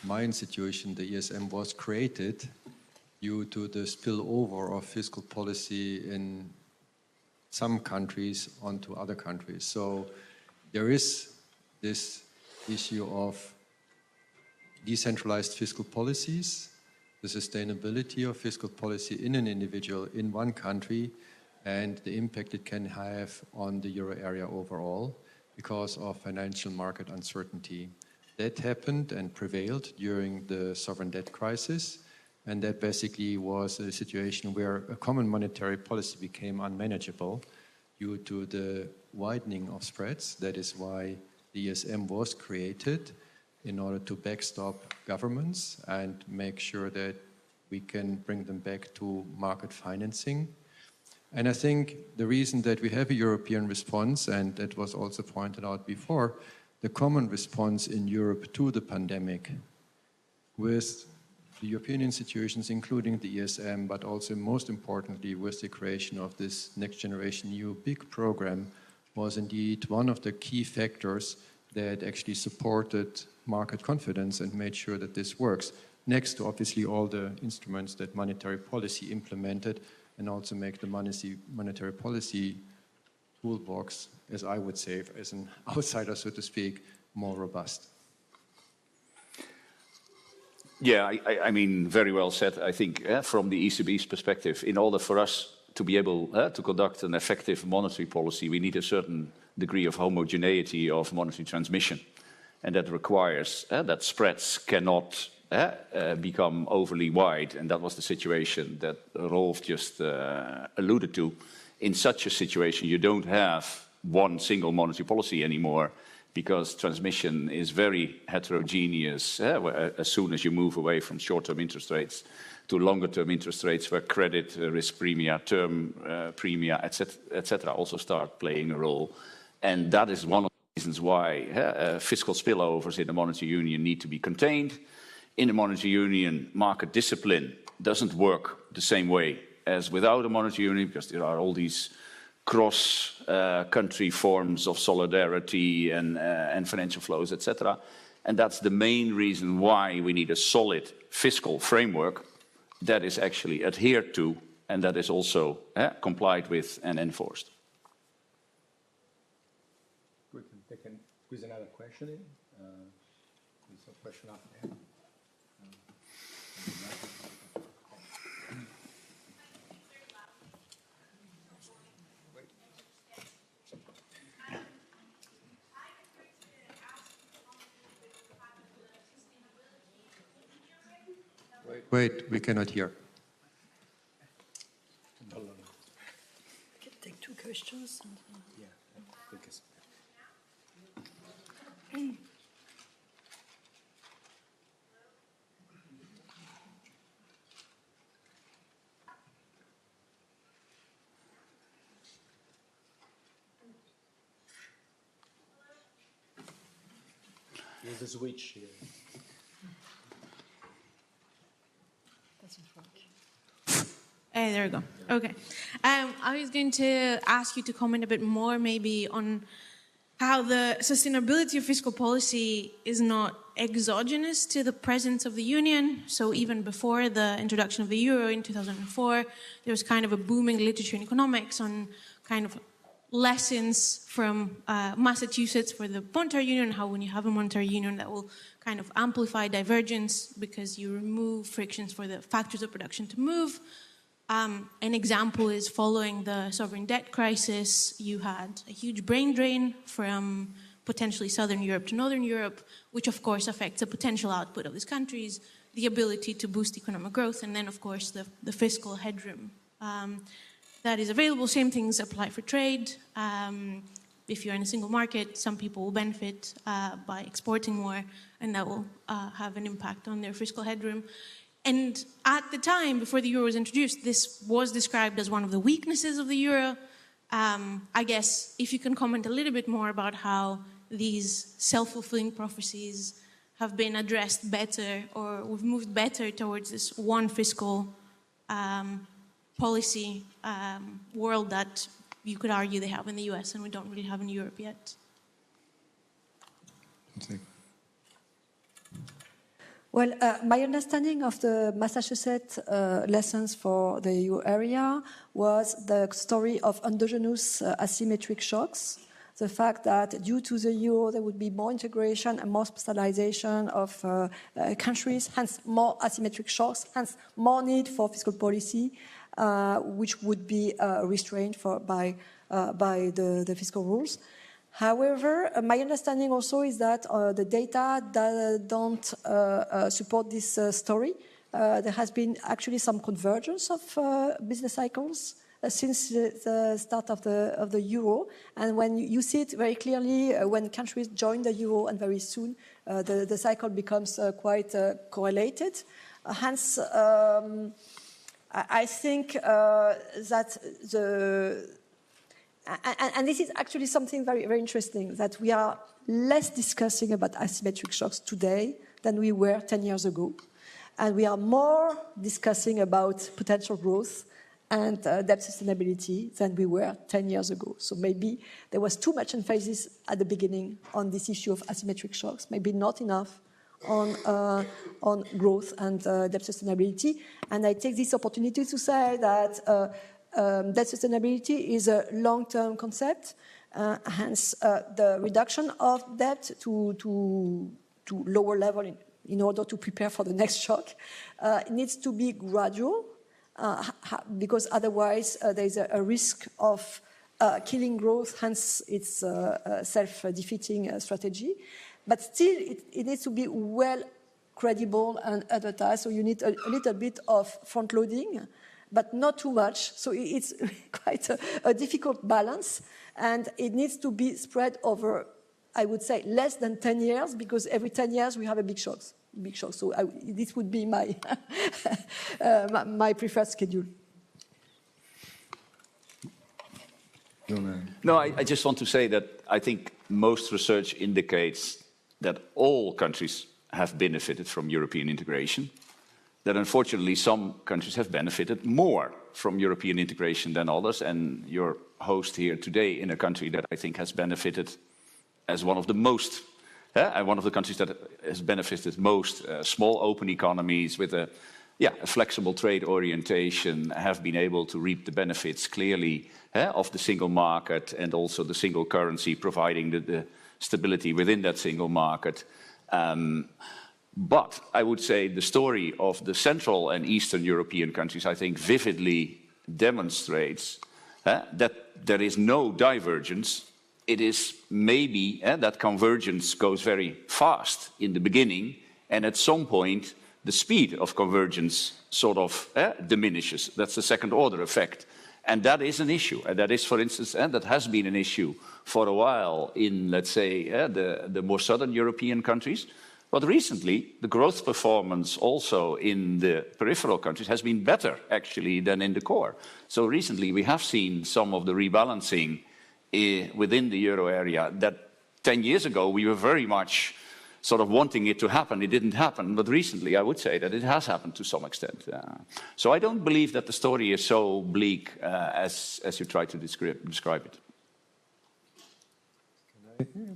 my institution, the ESM, was created due to the spillover of fiscal policy in some countries onto other countries. So there is this issue of decentralized fiscal policies, the sustainability of fiscal policy in an individual in one country, and the impact it can have on the euro area overall because of financial market uncertainty. That happened and prevailed during the sovereign debt crisis, and that basically was a situation where a common monetary policy became unmanageable due to the widening of spreads. That is why the ESM was created, in order to backstop governments and make sure that we can bring them back to market financing. And I think the reason that we have a European response, and that was also pointed out before, the common response in Europe to the pandemic, with the European institutions, including the ESM, but also most importantly with the creation of this Next Generation EU big program, was indeed one of the key factors that actually supported market confidence and made sure that this works, next to obviously all the instruments that monetary policy implemented, and also make the monetary policy toolbox, as I would say, as an outsider, so to speak, more robust. Yeah, I mean, very well said. I think from the ECB's perspective, in order for us to be able to conduct an effective monetary policy, we need a certain degree of homogeneity of monetary transmission. And that requires that spreads cannot become overly wide. And that was the situation that Rolf just alluded to. In such a situation, you don't have one single monetary policy anymore, because transmission is very heterogeneous as soon as you move away from short-term interest rates to longer-term interest rates, where credit risk premia, term premia, etc., also start playing a role. And that is one of the reasons why fiscal spillovers in the monetary union need to be contained. In the monetary union, market discipline doesn't work the same way as without a monetary union, because there are all these cross-country forms of solidarity and financial flows, etc. And that's the main reason why we need a solid fiscal framework that is actually adhered to and that is also complied with and enforced. We can take squeeze another question in. There's a question up there. Wait, we cannot hear. Can take two questions. Yeah, I think it's... There's a switch here. Hey, there we go. Okay. I was going to ask you to comment a bit more maybe on how the sustainability of fiscal policy is not exogenous to the presence of the Union. So even before the introduction of the euro in 2004, there was kind of a booming literature in economics on kind of lessons from Massachusetts for the monetary union, how when you have a monetary union that will kind of amplify divergence because you remove frictions for the factors of production to move. An example is following the sovereign debt crisis, you had a huge brain drain from potentially Southern Europe to Northern Europe, which of course affects the potential output of these countries, the ability to boost economic growth, and then of course the fiscal headroom that is available. Same things apply for trade. If you're in a single market, some people will benefit by exporting more, and that will have an impact on their fiscal headroom. And at the time, before the euro was introduced, this was described as one of the weaknesses of the euro. I guess if you can comment a little bit more about how these self-fulfilling prophecies have been addressed better, or we've moved better towards this one fiscal policy world that you could argue they have in the US and we don't really have in Europe yet. Well, my understanding of the Massachusetts lessons for the euro area was the story of endogenous asymmetric shocks. The fact that due to the euro, there would be more integration and more specialization of countries, hence more asymmetric shocks, hence more need for fiscal policy, which would be restrained by the fiscal rules. However, my understanding also is that the data don't support this story. There has been actually some convergence of business cycles since the start of the euro. And when you see it very clearly, when countries join the euro, and very soon the cycle becomes quite correlated. Hence, I think that and this is actually something very, very interesting, that we are less discussing about asymmetric shocks today than we were 10 years ago. And we are more discussing about potential growth and debt sustainability than we were 10 years ago. So maybe there was too much emphasis at the beginning on this issue of asymmetric shocks, maybe not enough on growth and debt sustainability. And I take this opportunity to say that debt sustainability is a long-term concept, hence the reduction of debt to lower level in order to prepare for the next shock. It needs to be gradual, because otherwise there is a risk of killing growth, hence its self-defeating strategy. But still, it needs to be well credible and advertised, so you need a little bit of front-loading, but not too much. So it's quite a difficult balance, and it needs to be spread over, I would say, less than 10 years, because every 10 years we have a big shock. So this would be my my preferred schedule. No, I just want to say that I think most research indicates that all countries have benefited from European integration, that unfortunately some countries have benefited more from European integration than others, and your host here today in a country that I think has benefited as one of the most, one of the countries that has benefited most, small open economies with a flexible trade orientation, have been able to reap the benefits clearly of the single market and also the single currency, providing the stability within that single market. But I would say the story of the Central and Eastern European countries, I think, vividly demonstrates that there is no divergence. It is maybe that convergence goes very fast in the beginning, and at some point the speed of convergence sort of diminishes. That's the second order effect. And that is an issue. And that is, for instance, that has been an issue for a while in, let's say, the more southern European countries. But recently, the growth performance also in the peripheral countries has been better, actually, than in the core. So recently, we have seen some of the rebalancing within the euro area that 10 years ago we were very much sort of wanting it to happen. It didn't happen, but recently I would say that it has happened to some extent. So I don't believe that the story is so bleak as you try to describe it.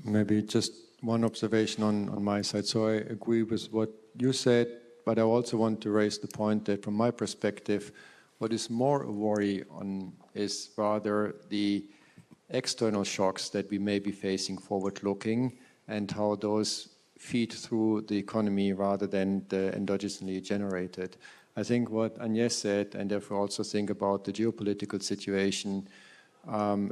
Maybe just one observation on my side. So I agree with what you said, but I also want to raise the point that from my perspective, what is more a worry on is rather the external shocks that we may be facing forward-looking and how those feed through the economy rather than the endogenously generated. I think what Agnes said, and therefore also think about the geopolitical situation,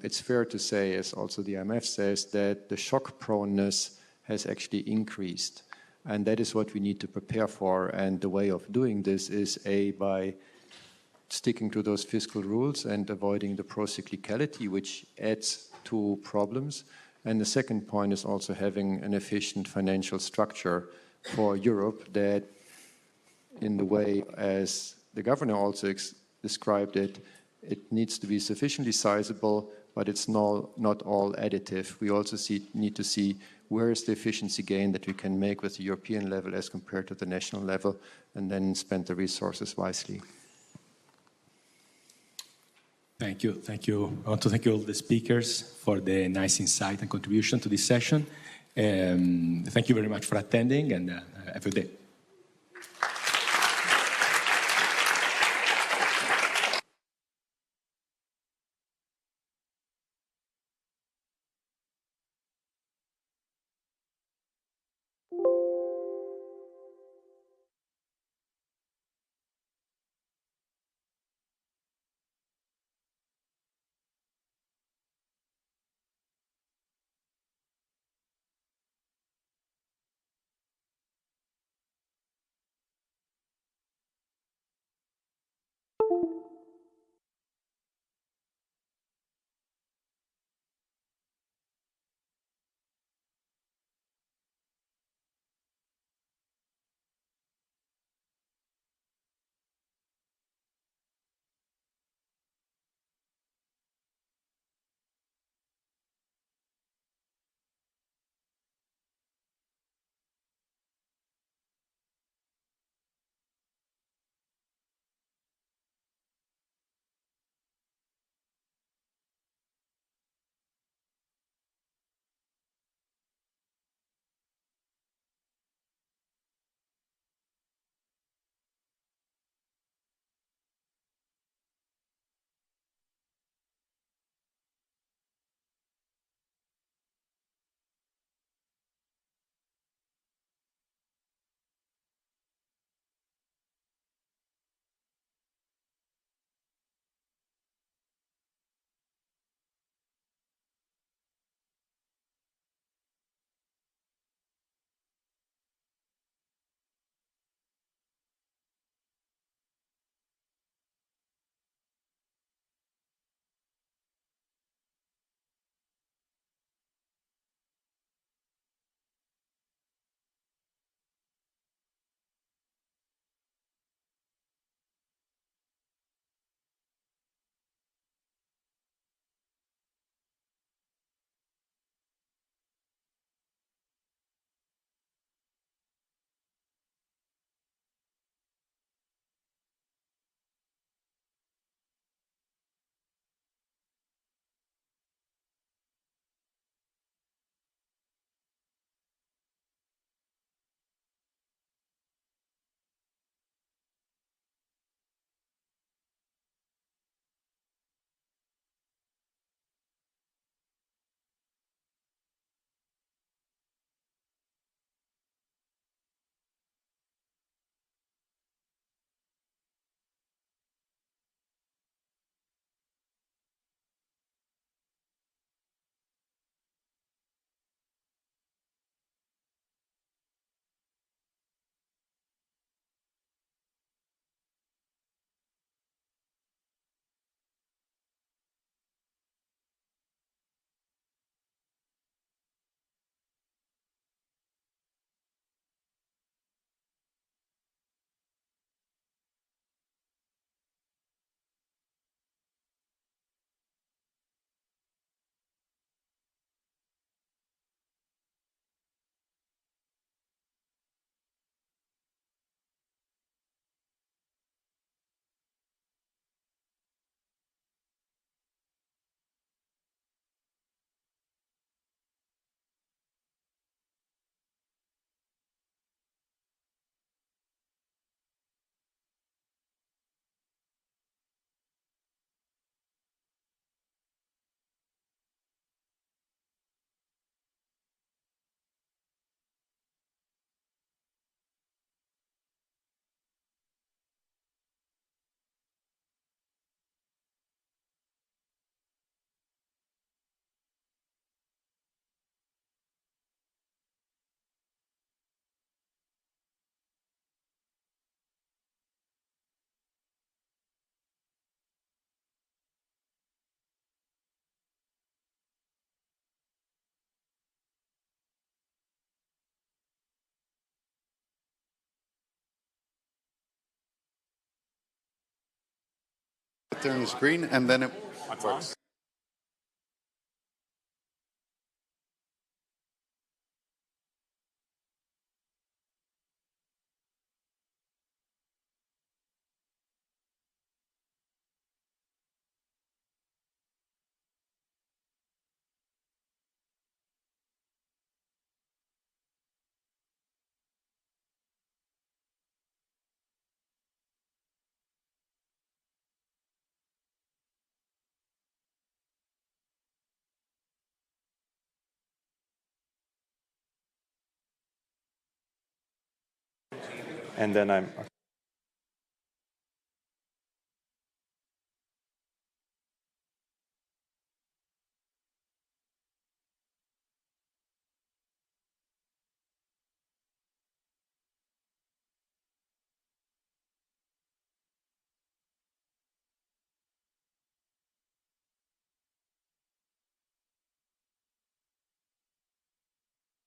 it's fair to say, as also the IMF says, that the shock proneness has actually increased. And that is what we need to prepare for. And the way of doing this is by sticking to those fiscal rules and avoiding the pro-cyclicality, which adds to problems. And the second point is also having an efficient financial structure for Europe that, in the way as the governor also described it, it needs to be sufficiently sizable, but it's not all additive. We also need to see where is the efficiency gain that we can make with the European level as compared to the national level, and then spend the resources wisely. Thank you. Thank you. I want to thank all the speakers for the nice insight and contribution to this session. Thank you very much for attending, and have a good day. turns green, and then it works. And then I'm...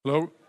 Hello.